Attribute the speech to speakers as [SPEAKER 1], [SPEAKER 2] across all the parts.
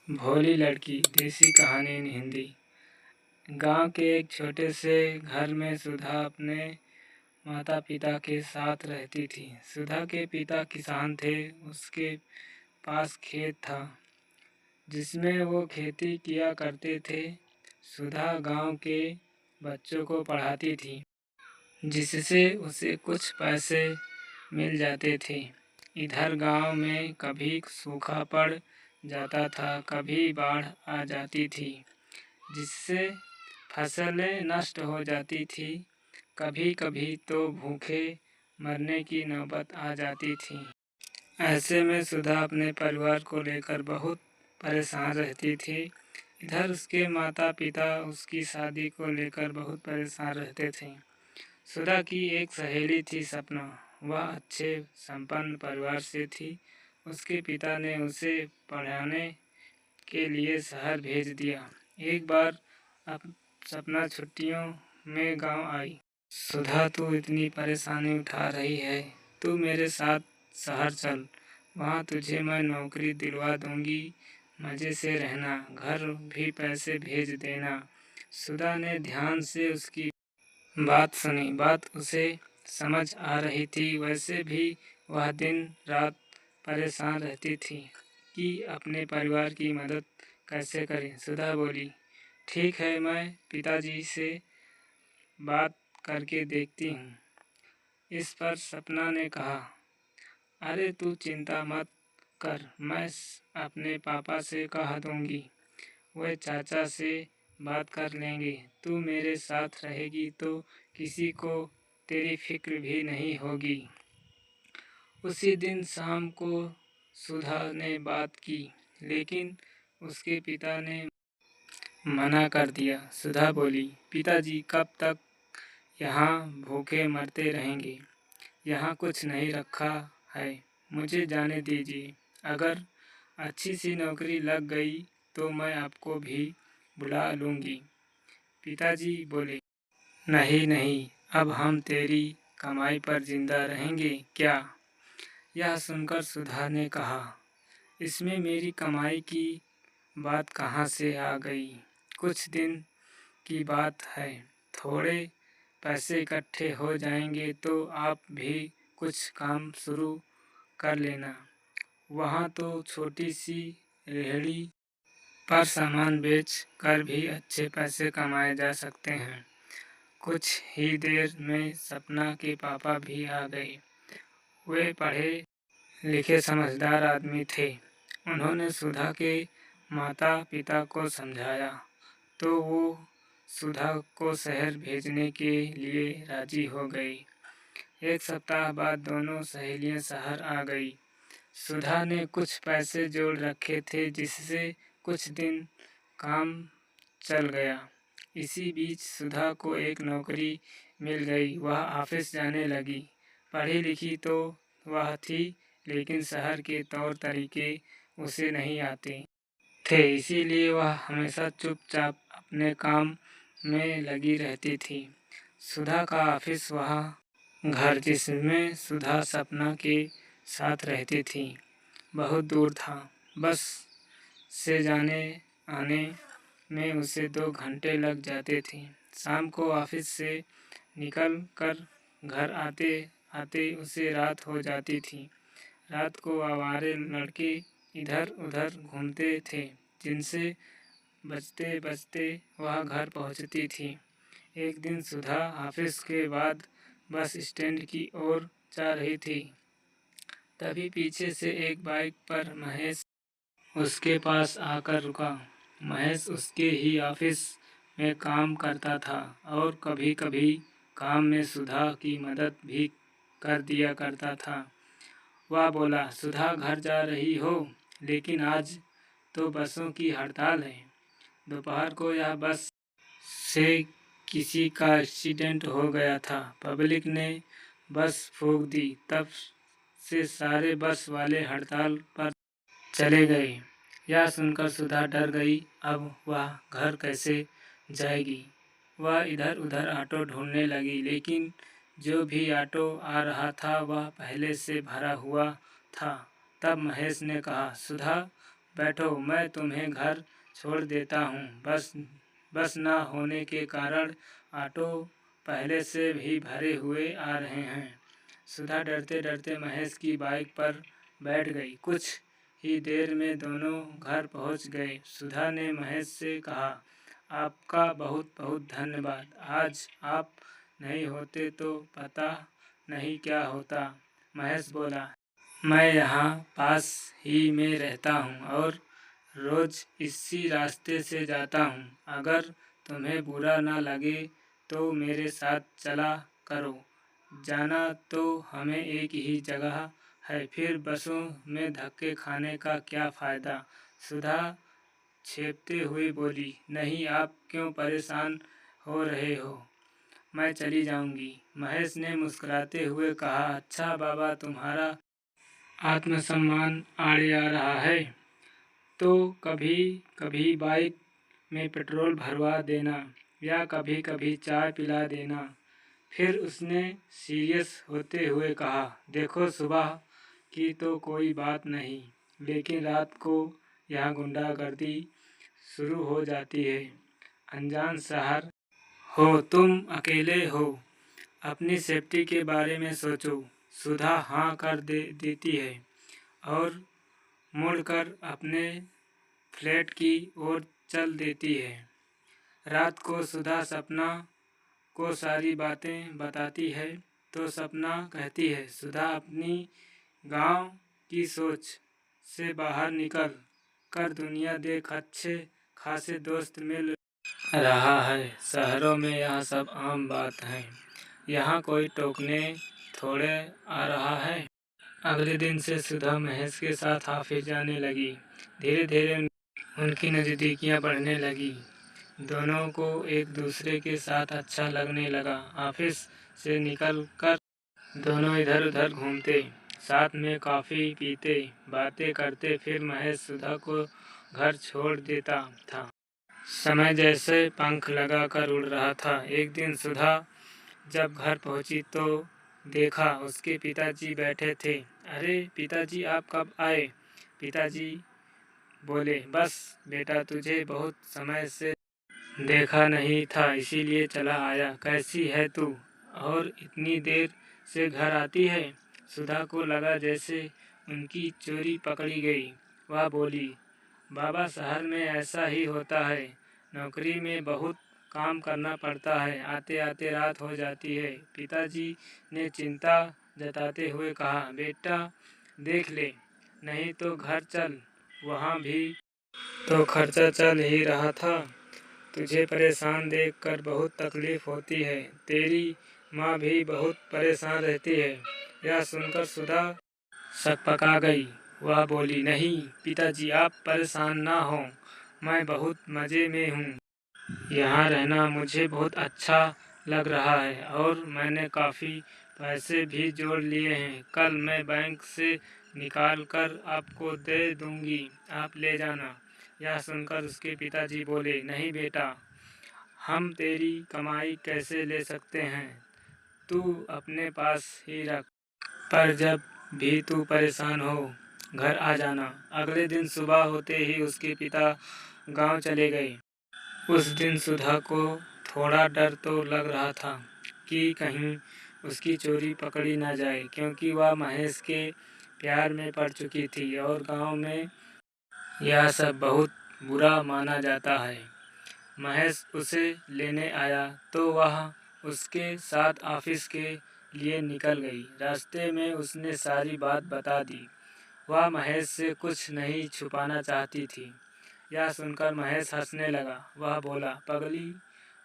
[SPEAKER 1] भोली लड़की देसी कहानी इन हिंदी। गांव के एक छोटे से घर में सुधा अपने माता पिता के साथ रहती थी। सुधा के पिता किसान थे। उसके पास खेत था जिसमें वो खेती किया करते थे। सुधा गांव के बच्चों को पढ़ाती थी जिससे उसे कुछ पैसे मिल जाते थे। इधर गांव में कभी सूखा पड़ जाता था, कभी बाढ़ आ जाती थी जिससे फसलें नष्ट हो जाती थी। कभी कभी तो भूखे मरने की नौबत आ जाती थी। ऐसे में सुधा अपने परिवार को लेकर बहुत परेशान रहती थी। इधर उसके माता पिता उसकी शादी को लेकर बहुत परेशान रहते थे। सुधा की एक सहेली थी सपना। वह अच्छे संपन्न परिवार से थी। उसके पिता ने उसे पढ़ाने के लिए शहर भेज दिया। एक बार अब सपना छुट्टियों में गांव आई। सुधा, तू इतनी परेशानी उठा रही है, तू मेरे साथ शहर चल। वहाँ तुझे मैं नौकरी दिलवा दूंगी। मज़े से रहना, घर भी पैसे भेज देना। सुधा ने ध्यान से उसकी बात सुनी। बात उसे समझ आ रही थी। वैसे भी वह दिन रात परेशान रहती थी कि अपने परिवार की मदद कैसे करें। सुधा बोली, ठीक है, मैं पिताजी से बात करके देखती हूँ। इस पर सपना ने कहा, अरे तू चिंता मत कर, मैं अपने पापा से कह दूँगी। वह चाचा से बात कर लेंगे। तू मेरे साथ रहेगी तो किसी को तेरी फिक्र भी नहीं होगी। उसी दिन शाम को सुधा ने बात की, लेकिन उसके पिता ने मना कर दिया। सुधा बोली, पिताजी कब तक यहाँ भूखे मरते रहेंगे? यहाँ कुछ नहीं रखा है, मुझे जाने दीजिए। अगर अच्छी सी नौकरी लग गई तो मैं आपको भी बुला लूँगी। पिताजी बोले, नहीं नहीं, अब हम तेरी कमाई पर जिंदा रहेंगे क्या? यह सुनकर सुधा ने कहा, इसमें मेरी कमाई की बात कहाँ से आ गई? कुछ दिन की बात है, थोड़े पैसे इकट्ठे हो जाएंगे तो आप भी कुछ काम शुरू कर लेना। वहाँ तो छोटी सी रेहड़ी पर सामान बेच कर भी अच्छे पैसे कमाए जा सकते हैं। कुछ ही देर में सपना के पापा भी आ गए। वे पढ़े लिखे समझदार आदमी थे। उन्होंने सुधा के माता पिता को समझाया तो वो सुधा को शहर भेजने के लिए राजी हो गई। एक सप्ताह बाद दोनों सहेलियां शहर आ गई। सुधा ने कुछ पैसे जोड़ रखे थे जिससे कुछ दिन काम चल गया। इसी बीच सुधा को एक नौकरी मिल गई। वह ऑफिस जाने लगी। पढ़ी लिखी तो वह थी, लेकिन शहर के तौर तरीके उसे नहीं आते थे, इसीलिए वह हमेशा चुपचाप अपने काम में लगी रहती थी। सुधा का ऑफिस वहाँ घर जिसमें सुधा सपना के साथ रहती थी बहुत दूर था। बस से जाने आने में उसे 2 घंटे लग जाते थे। शाम को ऑफिस से निकल कर घर आते आते उसे रात हो जाती थी। रात को आवारे लड़के इधर उधर घूमते थे जिनसे बचते बचते वह घर पहुंचती थी। एक दिन सुधा ऑफिस के बाद बस स्टैंड की ओर जा रही थी। तभी पीछे से एक बाइक पर महेश उसके पास आकर रुका। महेश उसके ही ऑफिस में काम करता था और कभी कभी काम में सुधा की मदद भी कर दिया करता था। वह बोला, सुधा घर जा रही हो, लेकिन आज तो बसों की हड़ताल है। दोपहर को यह बस से किसी का एक्सीडेंट हो गया था। पब्लिक ने बस फूंक दी, तब से सारे बस वाले हड़ताल पर चले गए। यह सुनकर सुधा डर गई। अब वह घर कैसे जाएगी? वह इधर उधर ऑटो ढूंढने लगी, लेकिन जो भी ऑटो आ रहा था वह पहले से भरा हुआ था। तब महेश ने कहा, सुधा, बैठो, मैं तुम्हें घर छोड़ देता हूँ। बस ना होने के कारण ऑटो पहले से भी भरे हुए आ रहे हैं। सुधा डरते डरते महेश की बाइक पर बैठ गई। कुछ ही देर में दोनों घर पहुंच गए। सुधा ने महेश से कहा, आपका बहुत बहुत धन्यवाद। आज आप नहीं होते तो पता नहीं क्या होता। महेश बोला, मैं यहाँ पास ही में रहता हूँ और रोज़ इसी रास्ते से जाता हूँ। अगर तुम्हें बुरा ना लगे तो मेरे साथ चला करो। जाना तो हमें एक ही जगह है, फिर बसों में धक्के खाने का क्या फ़ायदा। सुधा छेपते हुए बोली, नहीं, आप क्यों परेशान हो रहे हो, मैं चली जाऊंगी। महेश ने मुस्कुराते हुए कहा, अच्छा बाबा, तुम्हारा आत्मसम्मान आड़े आ रहा है तो कभी कभी बाइक में पेट्रोल भरवा देना या कभी कभी चाय पिला देना। फिर उसने सीरियस होते हुए कहा, देखो, सुबह की तो कोई बात नहीं, लेकिन रात को यहाँ गुंडागर्दी शुरू हो जाती है। अनजान शहर हो, तुम अकेले हो, अपनी सेफ्टी के बारे में सोचो। सुधा हाँ कर देती है और मुड़कर अपने फ्लैट की ओर चल देती है। रात को सुधा सपना को सारी बातें बताती है तो सपना कहती है, सुधा अपनी गांव की सोच से बाहर निकल कर दुनिया देख, अच्छे खासे दोस्त मिल रहा है। शहरों में यह सब आम बात है, यहाँ कोई टोकने थोड़े आ रहा है। अगले दिन से सुधा महेश के साथ ऑफिस जाने लगी। धीरे धीरे उनकी नज़दीकियाँ बढ़ने लगी। दोनों को एक दूसरे के साथ अच्छा लगने लगा। ऑफिस से निकलकर दोनों इधर उधर घूमते, साथ में कॉफ़ी पीते, बातें करते। फिर महेश सुधा को घर छोड़ देता था। समय जैसे पंख लगाकर उड़ रहा था। एक दिन सुधा जब घर पहुंची तो देखा उसके पिताजी बैठे थे। अरे पिताजी, आप कब आए? पिताजी बोले, बस बेटा, तुझे बहुत समय से देखा नहीं था, इसीलिए चला आया। कैसी है तू और इतनी देर से घर आती है? सुधा को लगा जैसे उनकी चोरी पकड़ी गई। वह बोली, बाबा, शहर में ऐसा ही होता है, नौकरी में बहुत काम करना पड़ता है, आते आते रात हो जाती है। पिताजी ने चिंता जताते हुए कहा, बेटा देख ले, नहीं तो घर चल, वहाँ भी तो खर्चा चल ही रहा था। तुझे परेशान देखकर बहुत तकलीफ होती है, तेरी माँ भी बहुत परेशान रहती है। यह सुनकर सुधा सकपका गई। वह बोली, नहीं पिताजी, आप परेशान ना हो, मैं बहुत मज़े में हूँ। यहाँ रहना मुझे बहुत अच्छा लग रहा है और मैंने काफ़ी पैसे भी जोड़ लिए हैं। कल मैं बैंक से निकाल कर आपको दे दूँगी, आप ले जाना। यह सुनकर उसके पिताजी बोले, नहीं बेटा, हम तेरी कमाई कैसे ले सकते हैं, तू अपने पास ही रख, पर जब भी तू परेशान हो घर आ जाना। अगले दिन सुबह होते ही उसके पिता गांव चले गए। उस दिन सुधा को थोड़ा डर तो लग रहा था कि कहीं उसकी चोरी पकड़ी ना जाए, क्योंकि वह महेश के प्यार में पड़ चुकी थी और गांव में यह सब बहुत बुरा माना जाता है। महेश उसे लेने आया तो वह उसके साथ ऑफिस के लिए निकल गई। रास्ते में उसने सारी बात बता दी। वह महेश से कुछ नहीं छुपाना चाहती थी। यह सुनकर महेश हंसने लगा। वह बोला, पगली,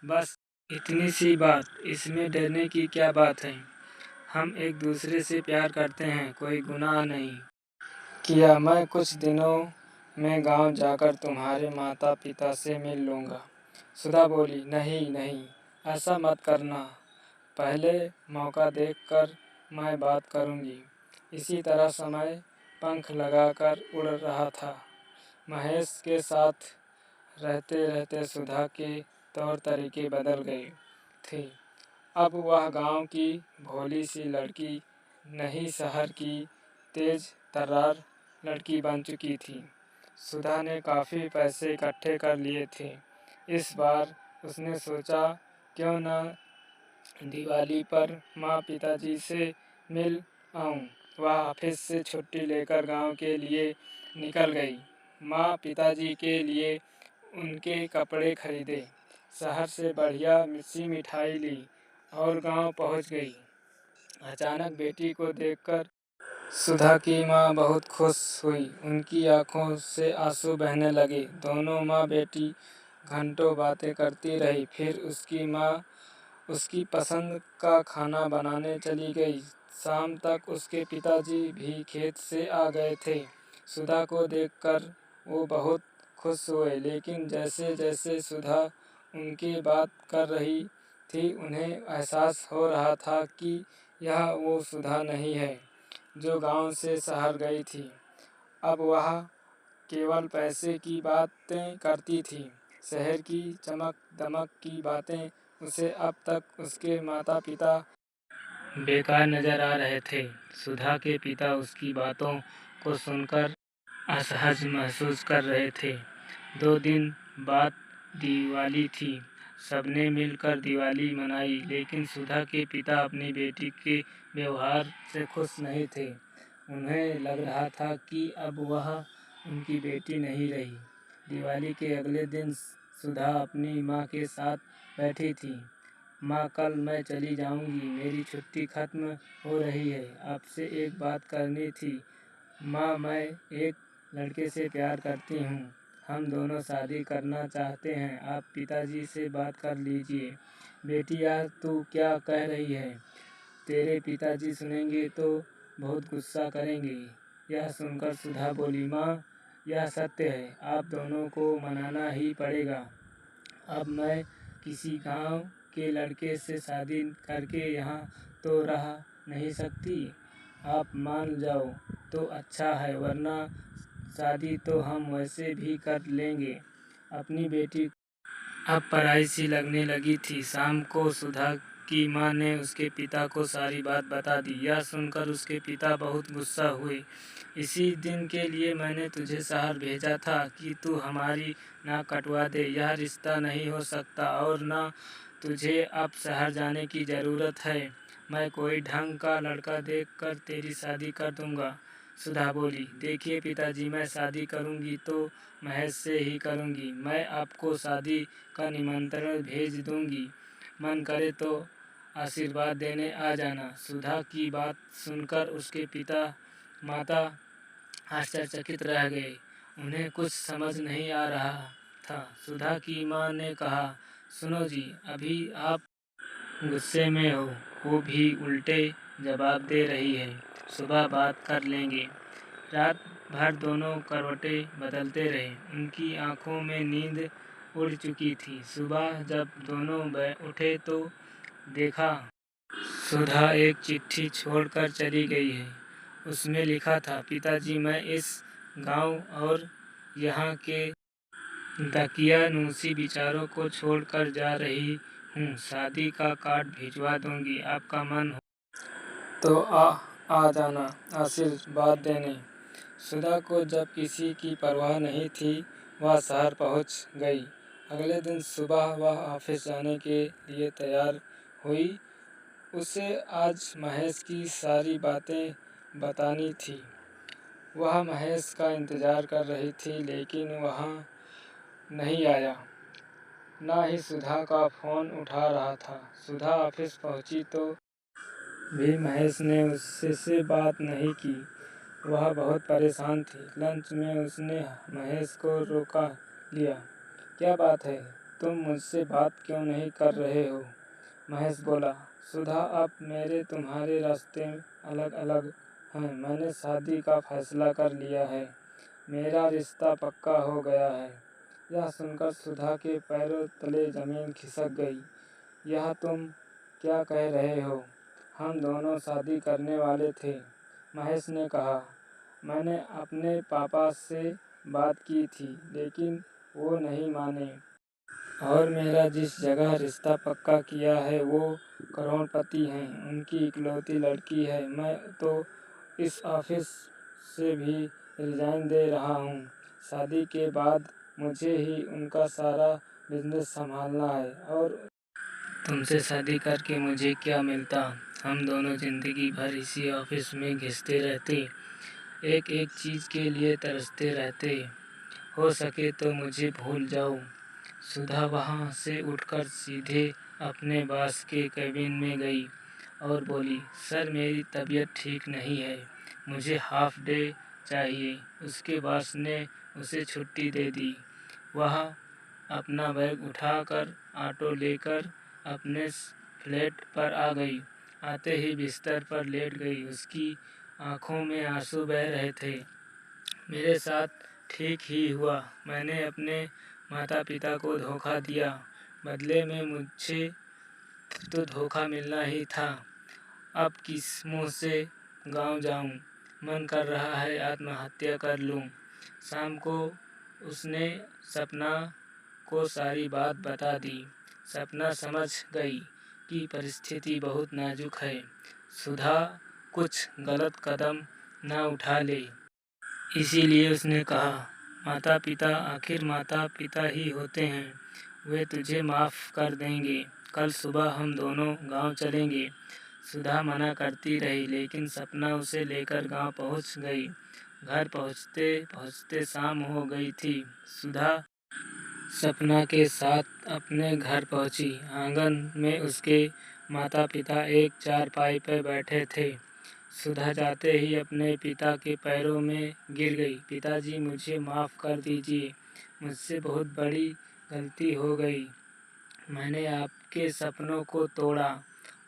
[SPEAKER 1] बस इतनी सी बात, इसमें डरने की क्या बात है? हम एक दूसरे से प्यार करते हैं, कोई गुनाह नहीं किया। मैं कुछ दिनों में गांव जाकर तुम्हारे माता पिता से मिल लूँगा। सुधा बोली, नहीं नहीं, ऐसा मत करना, पहले मौका देखकर मैं बात करूँगी। इसी तरह समय पंख लगाकर उड़ रहा था। महेश के साथ रहते रहते सुधा के तौर तरीके बदल गए थे। अब वह गांव की भोली सी लड़की नहीं, शहर की तेज तर्रार लड़की बन चुकी थी। सुधा ने काफ़ी पैसे इकट्ठे कर लिए थे। इस बार उसने सोचा क्यों न दिवाली पर माँ पिताजी से मिल आऊँ। वह ऑफिस से छुट्टी लेकर गांव के लिए निकल गई। माँ पिताजी के लिए उनके कपड़े खरीदे, शहर से बढ़िया सी मिठाई ली और गांव पहुंच गई। अचानक बेटी को देखकर सुधा की माँ बहुत खुश हुई। उनकी आंखों से आंसू बहने लगे। दोनों माँ बेटी घंटों बातें करती रही। फिर उसकी माँ उसकी पसंद का खाना बनाने चली गई। शाम तक उसके पिताजी भी खेत से आ गए थे। सुधा को देखकर वो बहुत खुश हुए, लेकिन जैसे जैसे सुधा उनकी बात कर रही थी, उन्हें एहसास हो रहा था कि यह वो सुधा नहीं है जो गांव से शहर गई थी। अब वह केवल पैसे की बातें करती थी। शहर की चमक दमक की बातें उसे अब तक उसके माता पिता बेकार नजर आ रहे थे। सुधा के पिता उसकी बातों को सुनकर असहज महसूस कर रहे थे। 2 दिन बाद दिवाली थी। सबने मिलकर दिवाली मनाई, लेकिन सुधा के पिता अपनी बेटी के व्यवहार से खुश नहीं थे। उन्हें लग रहा था कि अब वह उनकी बेटी नहीं रही। दिवाली के अगले दिन सुधा अपनी माँ के साथ बैठी थी। माँ, कल मैं चली जाऊंगी, मेरी छुट्टी खत्म हो रही है। आपसे एक बात करनी थी। माँ, मैं एक लड़के से प्यार करती हूँ। हम दोनों शादी करना चाहते हैं। आप पिताजी से बात कर लीजिए। बेटी, यार तू क्या कह रही है? तेरे पिताजी सुनेंगे तो बहुत गुस्सा करेंगे। यह सुनकर सुधा बोली, माँ, यह सत्य है। आप दोनों को मनाना ही पड़ेगा। अब मैं किसी गांव के लड़के से शादी करके यहाँ तो रह नहीं सकती। आप मान जाओ तो अच्छा है, वरना शादी तो हम वैसे भी कर लेंगे। अपनी बेटी अब पराई सी लगने लगी थी। शाम को सुधा की माँ ने उसके पिता को सारी बात बता दी। यह सुनकर उसके पिता बहुत गुस्सा हुए। इसी दिन के लिए मैंने तुझे शहर भेजा था कि तू हमारी नाक कटवा दे। यह रिश्ता नहीं हो सकता और न तुझे अब शहर जाने की ज़रूरत है। मैं कोई ढंग का लड़का देखकर तेरी शादी कर दूंगा। सुधा बोली, देखिए पिताजी, मैं शादी करूंगी तो महेश से ही करूंगी। मैं आपको शादी का निमंत्रण भेज दूंगी। मन करे तो आशीर्वाद देने आ जाना। सुधा की बात सुनकर उसके पिता माता आश्चर्यचकित रह गए। उन्हें कुछ समझ नहीं आ रहा था। सुधा की माँ ने कहा, सुनो जी, अभी आप गुस्से में हो, वो भी उल्टे जवाब दे रही है। सुबह बात कर लेंगे। रात भर दोनों करवटें बदलते रहे। उनकी आंखों में नींद उड़ चुकी थी। सुबह जब दोनों उठे तो देखा सुधा एक चिट्ठी छोड़कर चली गई है। उसमें लिखा था, पिताजी, मैं इस गांव और यहाँ के दकियानूसी विचारों को छोड़कर जा रही हूँ। शादी का कार्ड भिजवा दूंगी। आपका मन हो तो आ जाना आशीर्वाद देने। सुधा को जब किसी की परवाह नहीं थी, वह शहर पहुंच गई। अगले दिन सुबह वह ऑफिस जाने के लिए तैयार हुई। उसे आज महेश की सारी बातें बतानी थी। वह महेश का इंतज़ार कर रही थी, लेकिन वह नहीं आया। ना ही सुधा का फ़ोन उठा रहा था। सुधा ऑफिस पहुंची तो भी महेश ने उससे बात नहीं की। वह बहुत परेशान थी। लंच में उसने महेश को रोका लिया। क्या बात है, तुम मुझसे बात क्यों नहीं कर रहे हो? महेश बोला, सुधा, अब मेरे तुम्हारे रास्ते अलग अलग हैं। मैंने शादी का फैसला कर लिया है। मेरा रिश्ता पक्का हो गया है। यह सुनकर सुधा के पैरों तले ज़मीन खिसक गई। यह तुम क्या कह रहे हो? हम दोनों शादी करने वाले थे। महेश ने कहा, मैंने अपने पापा से बात की थी, लेकिन वो नहीं माने और मेरा जिस जगह रिश्ता पक्का किया है वो करोड़पति हैं। उनकी इकलौती लड़की है। मैं तो इस ऑफिस से भी रिजाइन दे रहा हूँ। शादी के बाद मुझे ही उनका सारा बिजनेस संभालना है और तुमसे शादी करके मुझे क्या मिलता। हम दोनों ज़िंदगी भर इसी ऑफिस में घिसते रहते, एक एक चीज़ के लिए तरसते रहते। हो सके तो मुझे भूल जाओ। सुधा वहाँ से उठकर सीधे अपने बॉस के केबिन में गई और बोली, सर मेरी तबीयत ठीक नहीं है, मुझे हाफ डे चाहिए। उसके बॉस ने उसे छुट्टी दे दी। वह अपना बैग उठाकर ऑटो लेकर अपने फ्लैट पर आ गई। आते ही बिस्तर पर लेट गई। उसकी आंखों में आंसू बह रहे थे। मेरे साथ ठीक ही हुआ। मैंने अपने माता पिता को धोखा दिया, बदले में मुझे तो धोखा मिलना ही था। अब किस मुँह से गाँव जाऊँ? मन कर रहा है आत्महत्या कर लूँ। शाम को उसने सपना को सारी बात बता दी। सपना समझ गई कि परिस्थिति बहुत नाजुक है। सुधा कुछ गलत कदम न उठा ले, इसीलिए उसने कहा, माता पिता आखिर माता पिता ही होते हैं, वे तुझे माफ़ कर देंगे। कल सुबह हम दोनों गांव चलेंगे। सुधा मना करती रही, लेकिन सपना उसे लेकर गांव पहुंच गई। घर पहुंचते पहुंचते शाम हो गई थी। सुधा सपना के साथ अपने घर पहुंची। आंगन में उसके माता पिता एक चारपाई पर बैठे थे। सुधा जाते ही अपने पिता के पैरों में गिर गई। पिताजी मुझे माफ़ कर दीजिए, मुझसे बहुत बड़ी गलती हो गई। मैंने आपके सपनों को तोड़ा,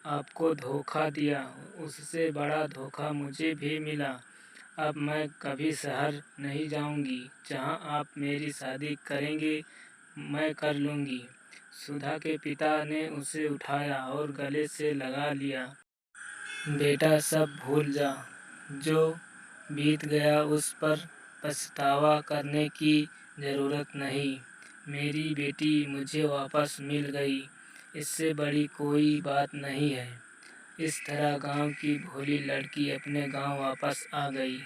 [SPEAKER 1] आपको धोखा दिया। उससे बड़ा धोखा मुझे भी मिला। अब मैं कभी शहर नहीं जाऊंगी। जहां आप मेरी शादी करेंगे मैं कर लूँगी। सुधा के पिता ने उसे उठाया और गले से लगा लिया। बेटा सब भूल जा, जो बीत गया उस पर पछतावा करने की ज़रूरत नहीं। मेरी बेटी मुझे वापस मिल गई, इससे बड़ी कोई बात नहीं है। इस तरह गांव की भोली लड़की अपने गांव वापस आ गई।